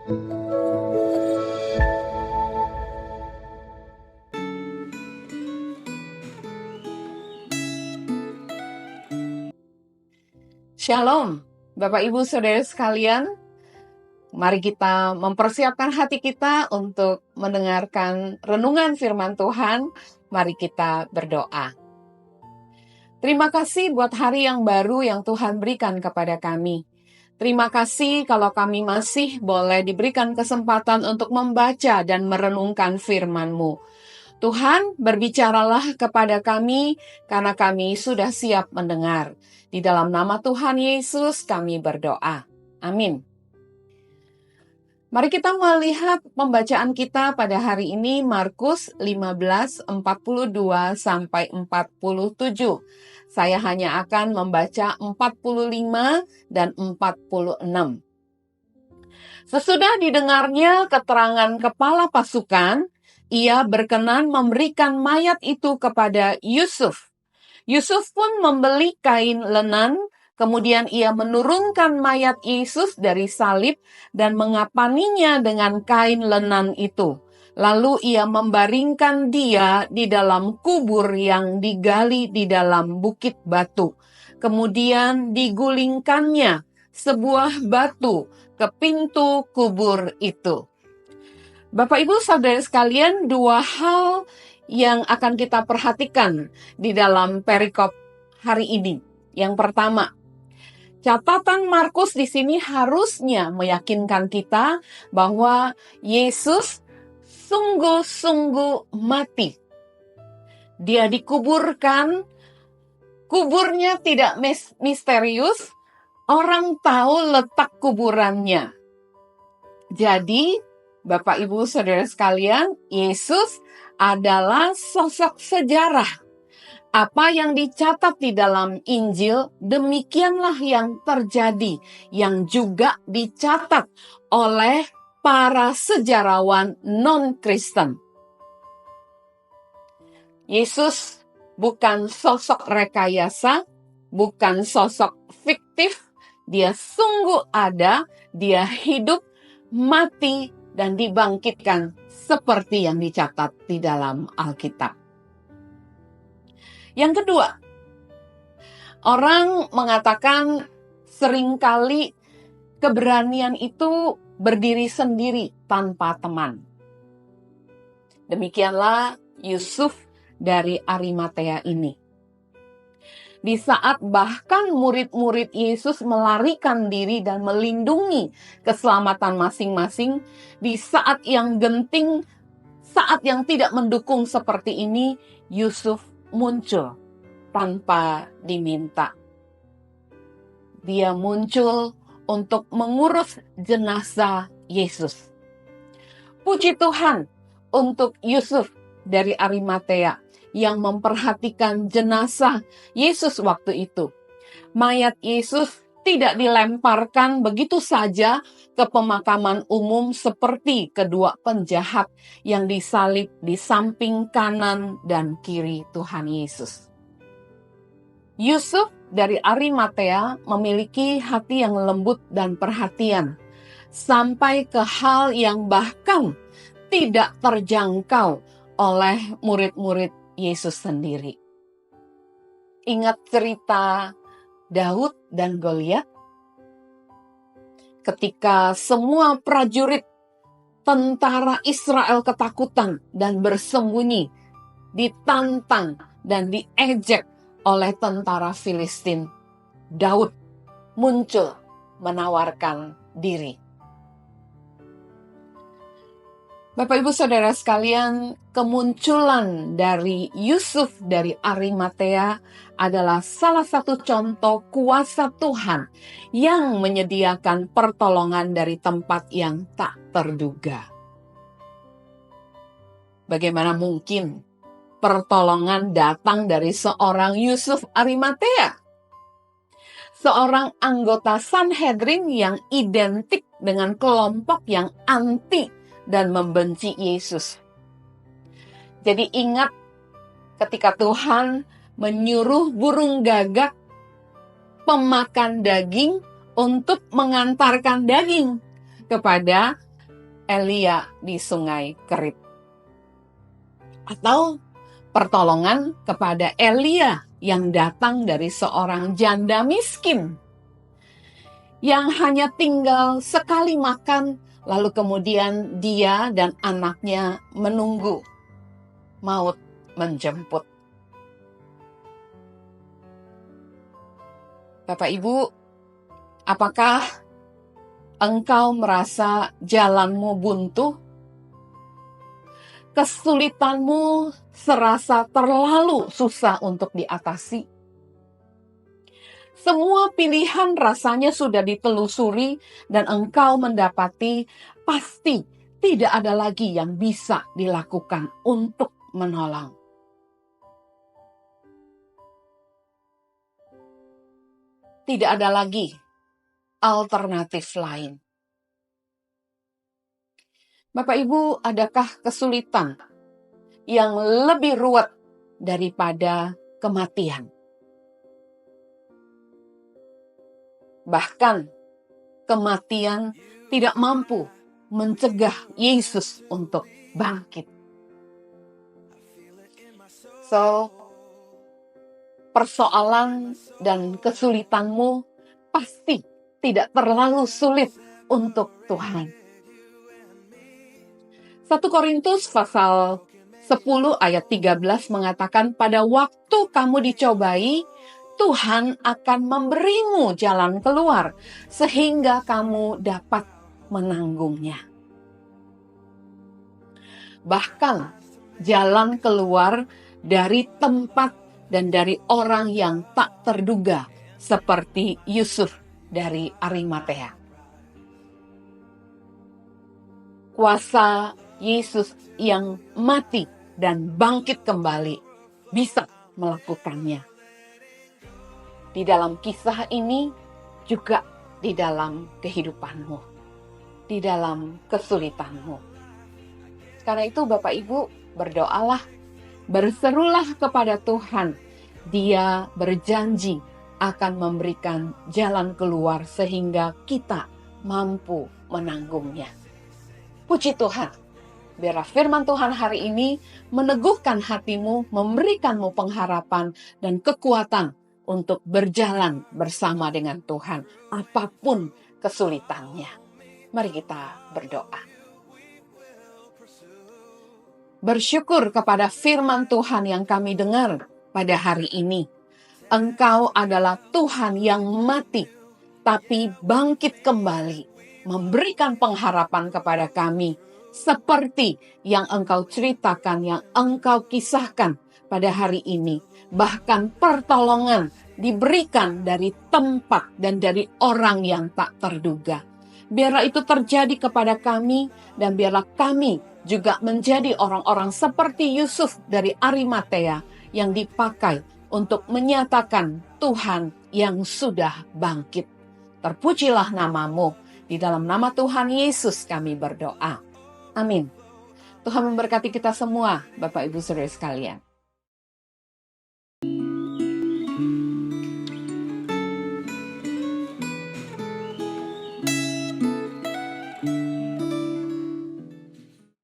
Shalom, Bapak Ibu Saudara sekalian. Mari kita mempersiapkan hati kita untuk mendengarkan renungan firman Tuhan. Mari kita berdoa. Terima kasih buat hari yang baru yang Tuhan berikan kepada kami. Terima kasih kalau kami masih boleh diberikan kesempatan untuk membaca dan merenungkan firman-Mu. Tuhan, berbicaralah kepada kami karena kami sudah siap mendengar. Di dalam nama Tuhan Yesus kami berdoa. Amin. Mari kita melihat pembacaan kita pada hari ini Markus 15:42 sampai 47. Saya hanya akan membaca 45 dan 46. Sesudah didengarnya keterangan kepala pasukan, ia berkenan memberikan mayat itu kepada Yusuf. Yusuf pun membeli kain lenan, kemudian ia menurunkan mayat Yesus dari salib dan mengapaninya dengan kain lenan itu. Lalu ia membaringkan dia di dalam kubur yang digali di dalam bukit batu. Kemudian digulingkannya sebuah batu ke pintu kubur itu. Bapak Ibu Saudara sekalian, dua hal yang akan kita perhatikan di dalam perikop hari ini. Yang pertama, catatan Markus di sini harusnya meyakinkan kita bahwa Yesus sungguh-sungguh mati. Dia dikuburkan, kuburnya tidak misterius, orang tahu letak kuburannya. Jadi, Bapak Ibu Saudara sekalian, Yesus adalah sosok sejarah. Apa yang dicatat di dalam Injil, demikianlah yang terjadi, yang juga dicatat oleh para sejarawan non-Kristen. Yesus bukan sosok rekayasa, bukan sosok fiktif, dia sungguh ada, dia hidup, mati, dan dibangkitkan seperti yang dicatat di dalam Alkitab. Yang kedua, orang mengatakan seringkali keberanian itu berdiri sendiri tanpa teman. Demikianlah Yusuf dari Arimatea ini. Di saat bahkan murid-murid Yesus melarikan diri dan melindungi keselamatan masing-masing, di saat yang genting, saat yang tidak mendukung seperti ini, Yusuf muncul tanpa diminta. Dia muncul untuk mengurus jenazah Yesus. Puji Tuhan untuk Yusuf dari Arimatea yang memperhatikan jenazah Yesus waktu itu. Mayat Yesus tidak dilemparkan begitu saja ke pemakaman umum seperti kedua penjahat yang disalib di samping kanan dan kiri Tuhan Yesus. Yusuf dari Arimatea memiliki hati yang lembut dan perhatian, sampai ke hal yang bahkan tidak terjangkau oleh murid-murid Yesus sendiri. Ingat cerita Daud dan Goliat? Ketika semua prajurit tentara Israel ketakutan dan bersembunyi, ditantang dan diejek oleh tentara Filistin, Daud muncul menawarkan diri. Bapak Ibu Saudara sekalian, kemunculan dari Yusuf dari Arimatea adalah salah satu contoh kuasa Tuhan yang menyediakan pertolongan dari tempat yang tak terduga. Bagaimana mungkin pertolongan datang dari seorang Yusuf Arimatea? Seorang anggota Sanhedrin yang identik dengan kelompok yang anti dan membenci Yesus. Jadi ingat ketika Tuhan menyuruh burung gagak pemakan daging untuk mengantarkan daging kepada Elia di Sungai Kerit. Atau pertolongan kepada Elia yang datang dari seorang janda miskin yang hanya tinggal sekali makan, lalu kemudian dia dan anaknya menunggu maut menjemput. Bapak Ibu, apakah engkau merasa jalanmu buntu? Kesulitanmu serasa terlalu susah untuk diatasi. Semua pilihan rasanya sudah ditelusuri dan engkau mendapati pasti tidak ada lagi yang bisa dilakukan untuk menolong. Tidak ada lagi alternatif lain. Bapak Ibu, adakah kesulitan yang lebih ruwet daripada kematian? Bahkan kematian tidak mampu mencegah Yesus untuk bangkit. So, persoalan dan kesulitanmu pasti tidak terlalu sulit untuk Tuhan. 1 Korintus pasal 10 ayat 13 mengatakan, pada waktu kamu dicobai, Tuhan akan memberimu jalan keluar sehingga kamu dapat menanggungnya. Bahkan jalan keluar dari tempat dan dari orang yang tak terduga seperti Yusuf dari Arimatea. Kuasa Yesus yang mati dan bangkit kembali bisa melakukannya. Di dalam kisah ini juga di dalam kehidupanmu, di dalam kesulitanmu. Karena itu Bapak Ibu berdoalah, berserulah kepada Tuhan. Dia berjanji akan memberikan jalan keluar sehingga kita mampu menanggungnya. Puji Tuhan. Biarlah firman Tuhan hari ini meneguhkan hatimu, memberikanmu pengharapan dan kekuatan untuk berjalan bersama dengan Tuhan, apapun kesulitannya. Mari kita berdoa. Bersyukur kepada firman Tuhan yang kami dengar pada hari ini. Engkau adalah Tuhan yang mati, tapi bangkit kembali, memberikan pengharapan kepada kami, seperti yang Engkau ceritakan, yang Engkau kisahkan pada hari ini. Bahkan pertolongan diberikan dari tempat dan dari orang yang tak terduga. Biarlah itu terjadi kepada kami, dan biarlah kami juga menjadi orang-orang seperti Yusuf dari Arimatea yang dipakai untuk menyatakan Tuhan yang sudah bangkit. Terpujilah namamu. Di dalam nama Tuhan Yesus kami berdoa. Amin. Tuhan memberkati kita semua, Bapak Ibu Saudara sekalian.